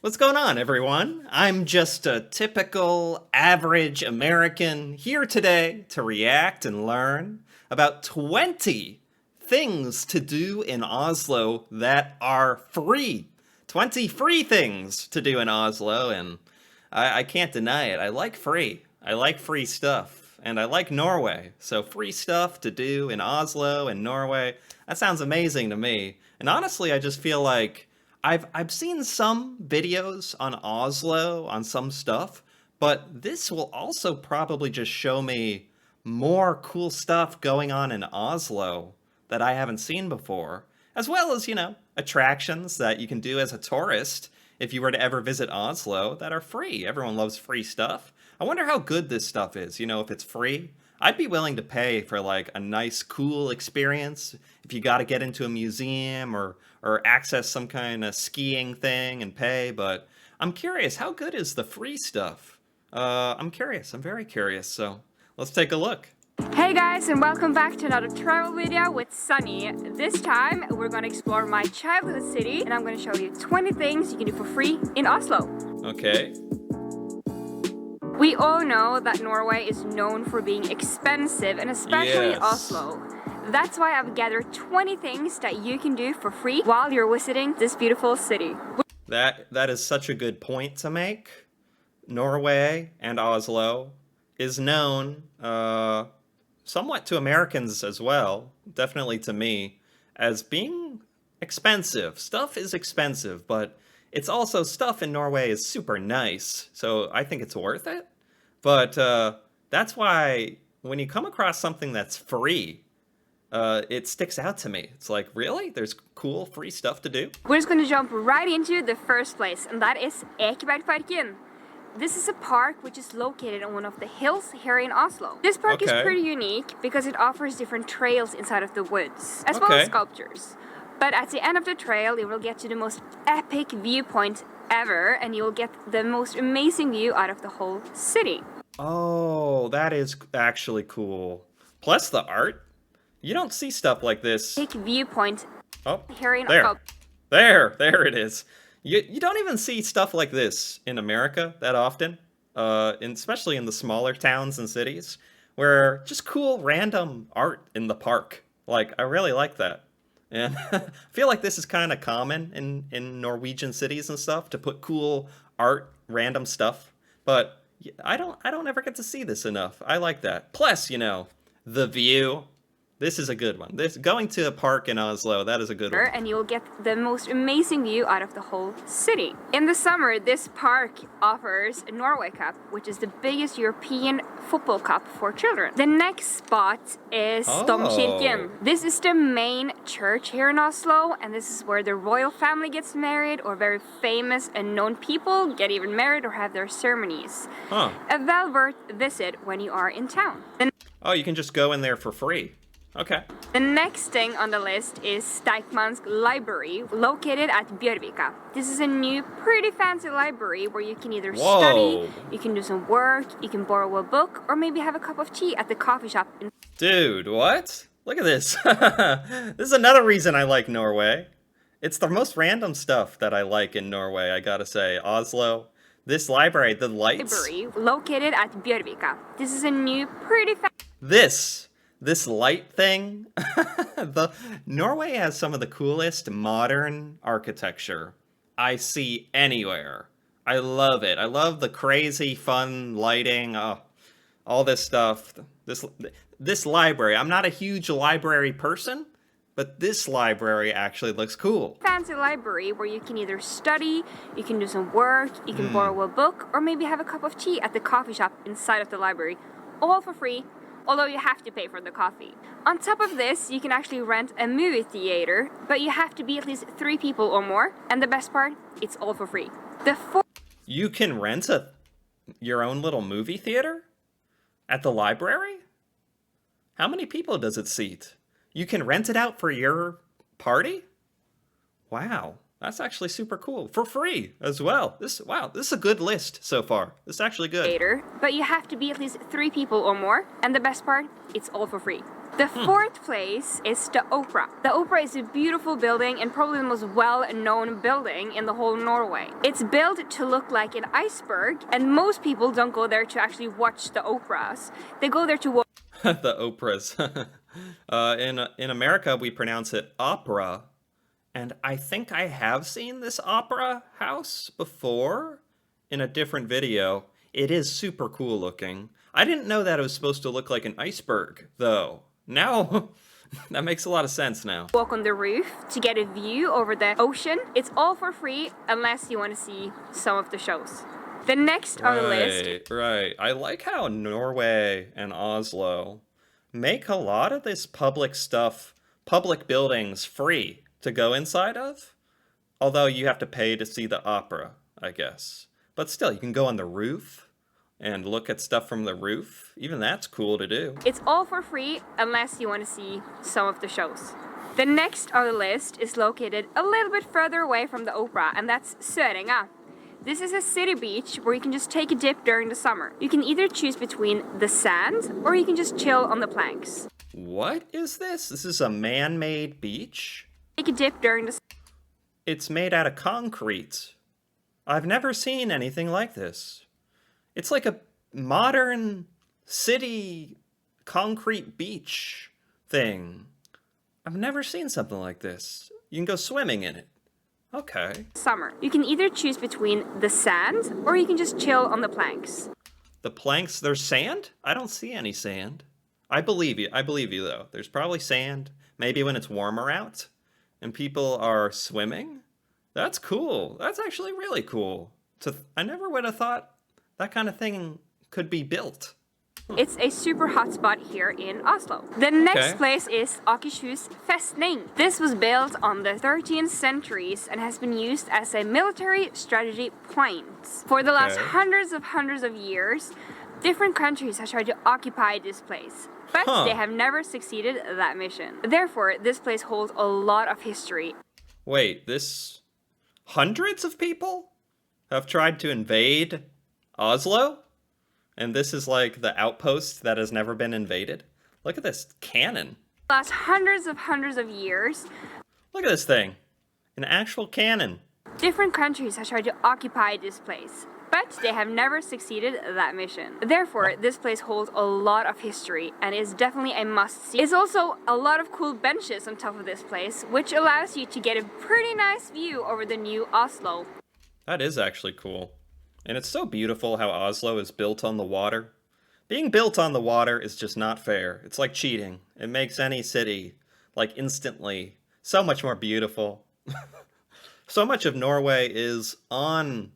What's going on, everyone? I'm just a typical average American here today to react and learn about 20 things to do in Oslo that are free. 20 free things to do in Oslo, and I can't deny it. I like free. I like free stuff, and I like Norway. So free stuff to do in Oslo and Norway, that sounds amazing to me. And honestly, I just feel like I've seen some videos on Oslo on some stuff, but this will also probably just show me more cool stuff going on in Oslo that I haven't seen before, as well as, attractions that you can do as a tourist if you were to ever visit Oslo that are free. Everyone loves free stuff. I wonder how good this stuff is, if it's free. I'd be willing to pay for like a nice, cool experience if you got to get into a museum or access some kind of skiing thing and pay. But I'm curious, how good is the free stuff? I'm curious. I'm very curious. So let's take a look. Hey guys, and welcome back to another travel video with Sunny. This time we're gonna explore my childhood city and I'm gonna show you 20 things you can do for free in Oslo. Okay. We all know that Norway is known for being expensive, and especially Yes. Oslo. That's why I've gathered 20 things that you can do for free while you're visiting this beautiful city. That is such a good point to make. Norway and Oslo is known, somewhat to Americans as well, definitely to me, as being expensive. Stuff is expensive, but it's also stuff in Norway is super nice, so I think it's worth it. But that's why when you come across something that's free, it sticks out to me. It's like, really? There's cool free stuff to do? We're just gonna jump right into the first place, and that is Ekebergparken. This is a park which is located on one of the hills here in Oslo. This park is Okay. pretty unique because it offers different trails inside of the woods, as well Okay. as sculptures. But at the end of the trail, you will get to the most epic viewpoint ever, and you will get the most amazing view out of the whole city. Oh, that is actually cool. Plus the art. You don't see stuff like this. Epic viewpoint Oh, here in there. Oslo. There it is. You don't even see stuff like this in America that often, especially in the smaller towns and cities, where just cool random art in the park. Like, I really like that. And I feel like this is kind of common in Norwegian cities and stuff to put cool art, random stuff. But I don't ever get to see this enough. I like that. Plus, the view. This is a good one. Going to a park in Oslo, that is a good one. And you will get the most amazing view out of the whole city. In the summer, this park offers a Norway Cup, which is the biggest European football cup for children. The next spot is Domkirken. This is the main church here in Oslo, and this is where the royal family gets married, or very famous and known people get even married or have their ceremonies. Huh. A well worth visit when you are in town. Oh, you can just go in there for free. Okay. The next thing on the list is Steikman's Library, located at Bjørvika. This is a new, pretty fancy library where you can either study, you can do some work, you can borrow a book, or maybe have a cup of tea at the coffee shop. Dude, what? Look at this. This is another reason I like Norway. It's the most random stuff that I like in Norway, I gotta say. Oslo. This library, the lights. Library, located at Bjørvika. This is a new, pretty This light thing, Norway has some of the coolest modern architecture I see anywhere. I love it. I love the crazy, fun lighting, all this stuff. This library, I'm not a huge library person, but this library actually looks cool. fancy library where you can either study, you can do some work, you can borrow a book, or maybe have a cup of tea at the coffee shop inside of the library, all for free. Although you have to pay for the coffee. On top of this, you can actually rent a movie theater, but you have to be at least 3 people or more. And the best part, it's all for free. You can rent your own little movie theater at the library? How many people does it seat? You can rent it out for your party? Wow. That's actually super cool. For free as well. This is a good list so far. This is actually good. But you have to be at least 3 people or more. And the best part, it's all for free. The fourth place is the Opera. The Opera is a beautiful building and probably the most well-known building in the whole Norway. It's built to look like an iceberg, and most people don't go there to actually watch the operas. They go there to watch The operas. In America, we pronounce it opera. And I think I have seen this opera house before in a different video. It is super cool looking. I didn't know that it was supposed to look like an iceberg, though. Now, that makes a lot of sense now. walk on the roof to get a view over the ocean. It's all for free unless you want to see some of the shows. The next on the list. Right. I like how Norway and Oslo make a lot of this public stuff, public buildings, free to go inside of. Although you have to pay to see the opera, I guess. But still, you can go on the roof and look at stuff from the roof. Even that's cool to do. It's all for free unless you want to see some of the shows. The next on the list is located a little bit further away from the opera, and that's Sørenga. This is a city beach where you can just take a dip during the summer. You can either choose between the sand or you can just chill on the planks. What is this? This is a man-made beach? Take a dip during the It's made out of concrete. I've never seen anything like this. It's like a modern city concrete beach thing. I've never seen something like this. You can go swimming in it. Okay. summer. You can either choose between the sand or you can just chill on the planks. The planks, there's sand? I don't see any sand. I believe you. I believe you, though. There's probably sand. Maybe when it's warmer out and people are swimming. That's cool. That's actually really cool. I never would have thought that kind of thing could be built. It's a super hot spot here in Oslo. The next place is Akershus Festning. This was built on the 13th centuries and has been used as a military strategy point. For the last hundreds of years, different countries have tried to occupy this place, but they have never succeeded that mission. Therefore, this place holds a lot of history. Wait, hundreds of people have tried to invade Oslo? And this is like the outpost that has never been invaded? Look at this cannon. Last hundreds of years. Look at this thing. An actual cannon. Different countries have tried to occupy this place, but they have never succeeded that mission. Therefore, this place holds a lot of history and is definitely a must-see. There's also a lot of cool benches on top of this place, which allows you to get a pretty nice view over the new Oslo. That is actually cool. And it's so beautiful how Oslo is built on the water. Being built on the water is just not fair. It's like cheating. It makes any city, like, instantly so much more beautiful. So much of Norway is on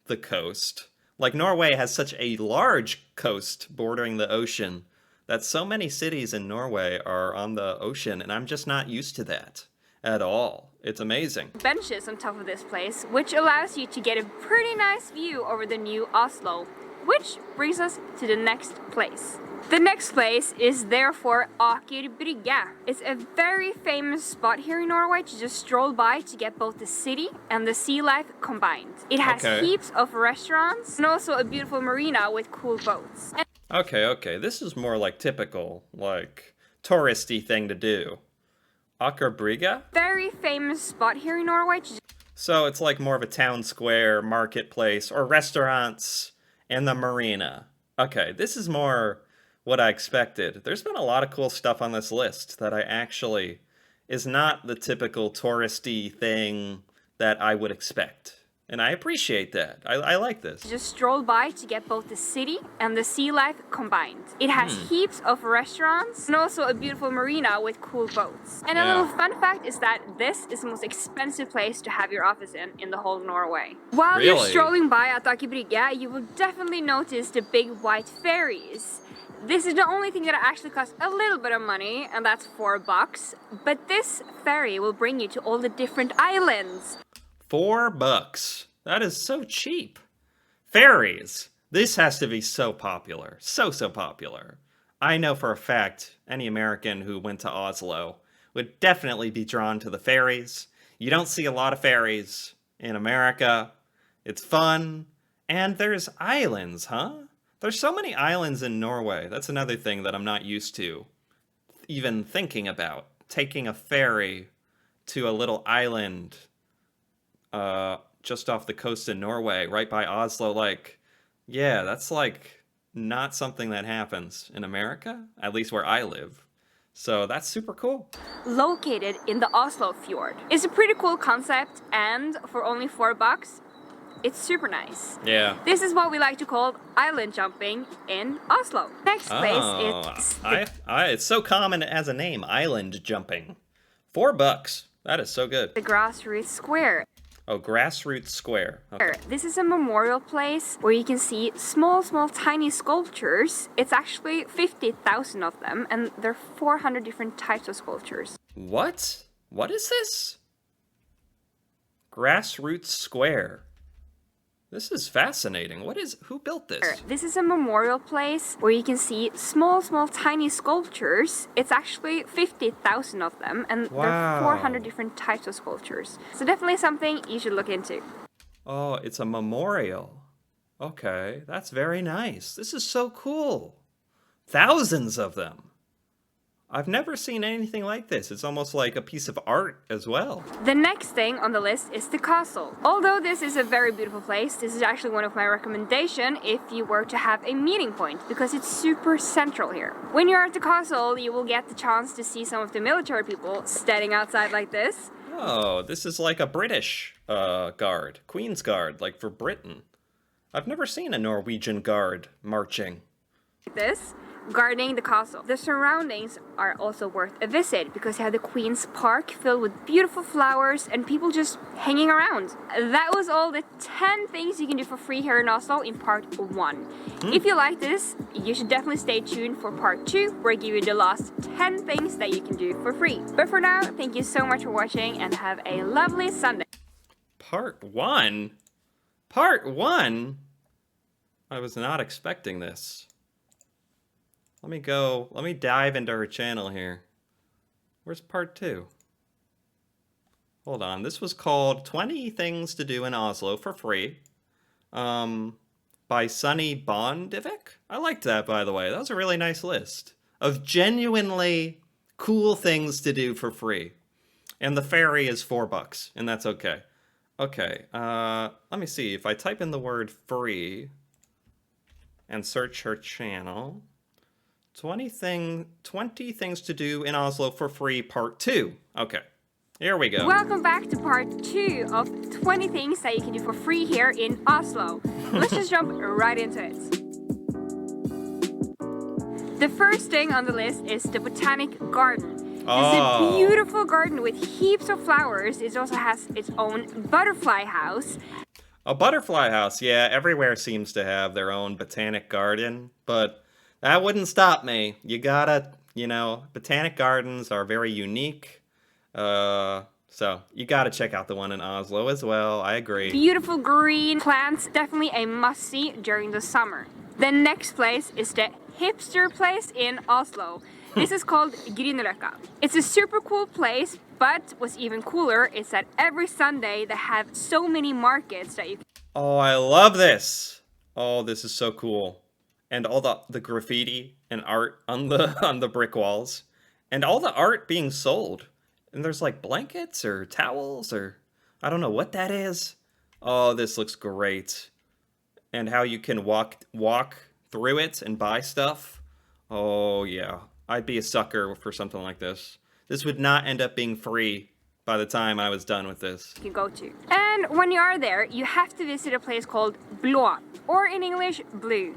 the coast. Like, Norway has such a large coast bordering the ocean that so many cities in Norway are on the ocean, and I'm just not used to that at all. It's amazing. Benches on top of this place, which allows you to get a pretty nice view over the new Oslo, which brings us to the next place. The next place is therefore Aker Brygge. It's a very famous spot here in Norway to just stroll by to get both the city and the sea life combined. It has heaps of restaurants and also a beautiful marina with cool boats. Okay. This is more like typical, like, touristy thing to do. Aker Brygge? Very famous spot here in Norway. So it's like more of a town square, marketplace, or restaurants and the marina. Okay, this is more what I expected. There's been a lot of cool stuff on this list that is not the typical touristy thing that I would expect. And I appreciate that. I like this. Just stroll by to get both the city and the sea life combined. It has heaps of restaurants and also a beautiful marina with cool boats. And a little fun fact is that this is the most expensive place to have your office in the whole Norway. While you're strolling by at Aker Brygge, you will definitely notice the big white ferries. This is the only thing that actually costs a little bit of money, and that's $4. But this ferry will bring you to all the different islands. $4. That is so cheap. Ferries. This has to be so popular. So popular. I know for a fact any American who went to Oslo would definitely be drawn to the ferries. You don't see a lot of ferries in America. It's fun. And there's islands, huh? There's so many islands in Norway. That's another thing that I'm not used to. even thinking about taking a ferry to a little island just off the coast of Norway, right by Oslo. Like, yeah, that's like not something that happens in America, at least where I live. So that's super cool. Located in the Oslo fjord. It's a pretty cool concept, and for only $4, it's super nice. Yeah. This is what we like to call island jumping in Oslo. Next place is it's so common as a name, island jumping. $4. That is so good. the Grassroots Square. Oh, Grassroots Square. Okay. This is a memorial place where you can see small, tiny sculptures. It's actually 50,000 of them, and there are 400 different types of sculptures. What? What is this? Grassroots Square. This is fascinating. Who built this? This is a memorial place where you can see small, tiny sculptures. It's actually 50,000 of them, and there are 400 different types of sculptures. So definitely something you should look into. Oh, it's a memorial. Okay, that's very nice. This is so cool. Thousands of them. I've never seen anything like this. It's almost like a piece of art as well. The next thing on the list is the castle. Although this is a very beautiful place, this is actually one of my recommendations if you were to have a meeting point, because it's super central here. When you're at the castle, you will get the chance to see some of the military people standing outside like this. Oh, this is like a British guard, Queen's Guard, like for Britain. I've never seen a Norwegian guard marching. Like this, guarding the castle. The surroundings are also worth a visit because you have the Queen's Park filled with beautiful flowers and people just hanging around. That was all the 10 things you can do for free here in Oslo in part 1. If you like this, you should definitely stay tuned for part 2, where I give you the last 10 things that you can do for free. But for now, thank you so much for watching and have a lovely Sunday. Part 1? Part 1? I was not expecting this. Let me dive into her channel here. Where's part 2? Hold on, this was called 20 Things to Do in Oslo for Free. By Sunny Bondivik? I liked that, by the way. That was a really nice list of genuinely cool things to do for free. And the ferry is $4, and that's okay. Okay, let me see. If I type in the word free and search her channel... 20 things to do in Oslo for free, part 2. Okay, here we go. Welcome back to part 2 of 20 things that you can do for free here in Oslo. Let's just jump right into it. The first thing on the list is the Botanic Garden. This is a beautiful garden with heaps of flowers. It also has its own butterfly house. A butterfly house, yeah, everywhere seems to have their own botanic garden, but that wouldn't stop me. You gotta, botanic gardens are very unique. So you gotta check out the one in Oslo as well. I agree. Beautiful green plants, definitely a must-see during the summer. The next place is the hipster place in Oslo. This is called Grünerløkka. It's a super cool place, but what's even cooler is that every Sunday they have so many markets that you can... Oh, I love this. Oh, this is so cool. And all the graffiti and art on the brick walls, and all the art being sold. And there's like blankets or towels or I don't know what that is. Oh, this looks great. And how you can walk through it and buy stuff. Oh yeah, I'd be a sucker for something like this. This would not end up being free by the time I was done with this. You can go to. And when you are there, you have to visit a place called Blå, or in English, Blue.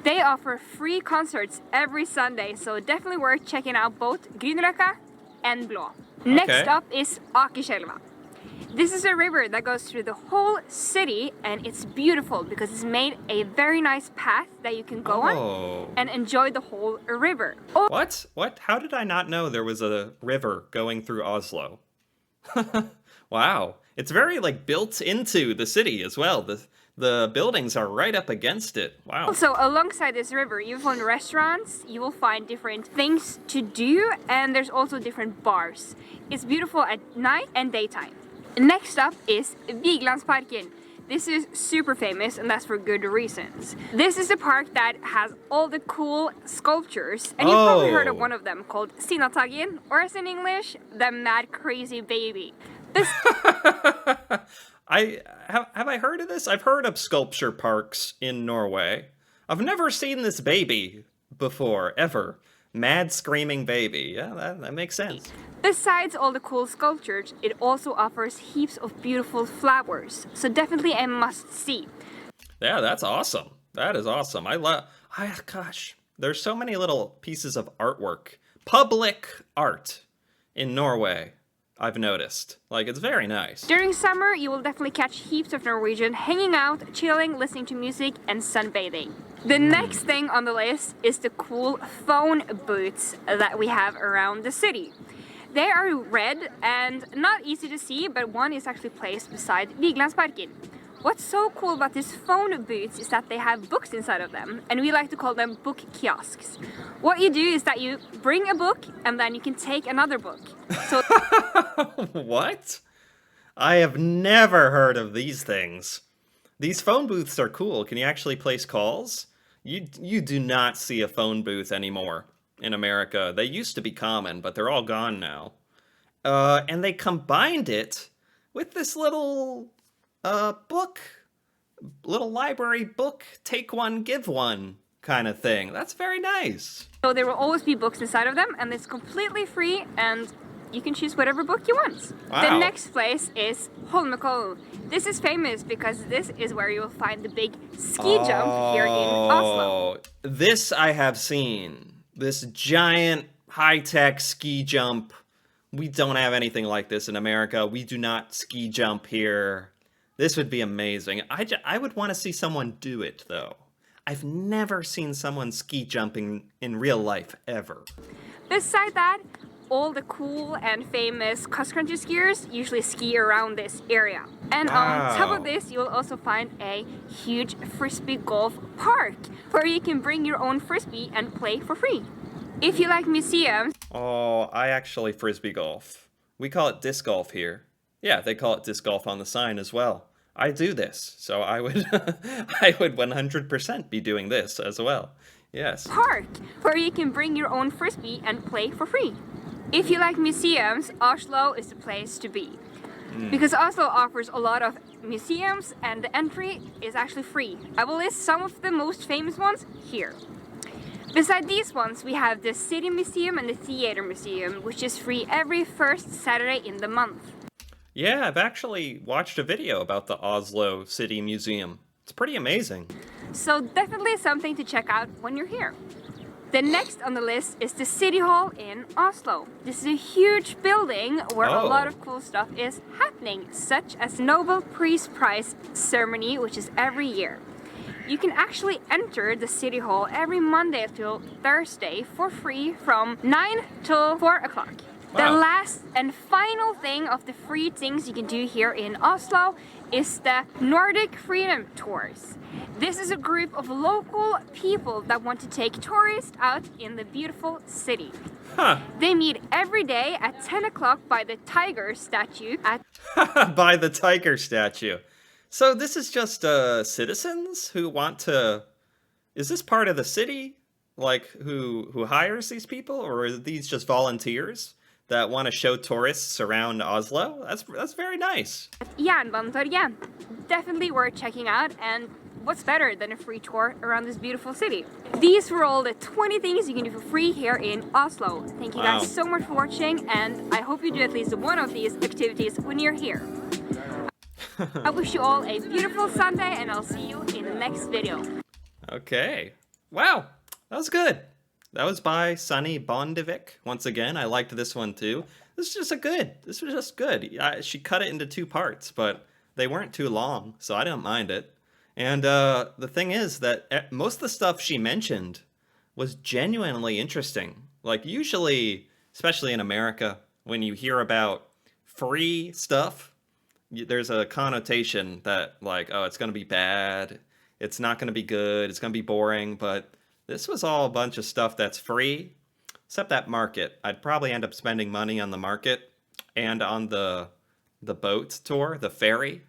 They offer free concerts every Sunday, so definitely worth checking out both Grünerløkka and Blå. Next up is Akerselva. This is a river that goes through the whole city, and it's beautiful because it's made a very nice path that you can go on and enjoy the whole river. What? How did I not know there was a river going through Oslo? Wow. It's very built into the city as well. The buildings are right up against it. Wow. Also, alongside this river, you will find restaurants, you will find different things to do, and there's also different bars. It's beautiful at night and daytime. Next up is Vigelandsparken. This is super famous, and that's for good reasons. This is the park that has all the cool sculptures, and you've probably heard of one of them called Sinnataggen, or as in English, the Mad Crazy Baby. This Have I heard of this? I've heard of sculpture parks in Norway. I've never seen this baby before, ever. Mad screaming baby. Yeah, that makes sense. Besides all the cool sculptures, it also offers heaps of beautiful flowers, so definitely a must-see. Yeah, that's awesome. That is awesome. Gosh, there's so many little pieces of artwork. Public art in Norway, I've noticed. Like, it's very nice. During summer, you will definitely catch heaps of Norwegians hanging out, chilling, listening to music, and sunbathing. The next thing on the list is the cool phone booths that we have around the city. They are red and not easy to see, but one is actually placed beside Vigelandsparken. What's so cool about these phone booths is that they have books inside of them, and we like to call them book kiosks. What you do is that you bring a book, and then you can take another book. So What? I have never heard of these things. These phone booths are cool. Can you actually place calls? You do not see a phone booth anymore in America. They used to be common, but they're all gone now. And they combined it with this little little library book, take one, give one kind of thing. That's very nice. So there will always be books inside of them, and it's completely free, and you can choose whatever book you want. Wow. The next place is Holmenkollen. This is famous because this is where you will find the big ski jump here in Oslo. This I have seen. This giant high-tech ski jump. We don't have anything like this in America. We do not ski jump here. This would be amazing. I would want to see someone do it, though. I've never seen someone ski jumping in real life, ever. Beside that, all the cool and famous cross-country skiers usually ski around this area. And on top of this, you'll also find a huge frisbee golf park where you can bring your own frisbee and play for free. If you like museums... Oh, I actually frisbee golf. We call it disc golf here. Yeah, they call it disc golf on the sign as well. I do this, so I would I would 100% be doing this as well. Yes. Park where you can bring your own frisbee and play for free. If you like museums, Oslo is the place to be. Because Oslo offers a lot of museums and the entry is actually free. I will list some of the most famous ones here. Beside these ones, we have the City Museum and the Theater Museum, which is free every first Saturday in the month. Yeah, I've actually watched a video about the Oslo City Museum. It's pretty amazing. So definitely something to check out when you're here. The next on the list is the City Hall in Oslo. This is a huge building where a lot of cool stuff is happening, such as Nobel Peace Prize ceremony, which is every year. You can actually enter the City Hall every Monday till Thursday for free from 9 till 4 o'clock. Wow. The last and final thing of the free things you can do here in Oslo is the Nordic Freedom Tours. This is a group of local people that want to take tourists out in the beautiful city. Huh. They meet every day at 10 o'clock by the tiger statue at By the tiger statue. So this is just citizens who want to... Is this part of the city? Like, who hires these people? Or are these just volunteers that want to show tourists around Oslo? That's very nice. Jernbanetorget. Definitely worth checking out, and what's better than a free tour around this beautiful city? These were all the 20 things you can do for free here in Oslo. Thank you guys so much for watching, and I hope you do at least one of these activities when you're here. I wish you all a beautiful Sunday, and I'll see you in the next video. Okay. Wow, that was good. That was by Sunny Bondevik. Once again, I liked this one too. This was just good. She cut it into 2 parts, but they weren't too long, so I didn't mind it. And the thing is that most of the stuff she mentioned was genuinely interesting. Like, usually, especially in America, when you hear about free stuff, there's a connotation that, like, oh, it's going to be bad, it's not going to be good, it's going to be boring, but this was all a bunch of stuff that's free, except that market. I'd probably end up spending money on the market and on the boat tour, the ferry.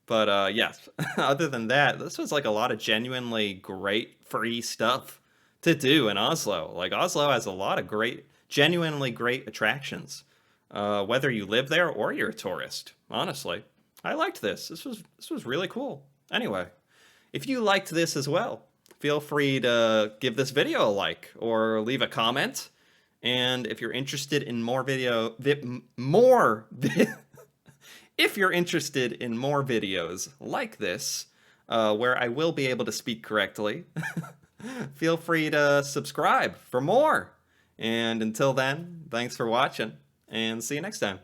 But yes, other than that, this was like a lot of genuinely great free stuff to do in Oslo. Like Oslo has a lot of great, genuinely great attractions, whether you live there or you're a tourist. Honestly, I liked this. This was really cool. Anyway, if you liked this as well, feel free to give this video a like or leave a comment. And if you're interested in more if you're interested in more videos like this, where I will be able to speak correctly, feel free to subscribe for more. And until then, thanks for watching, and see you next time.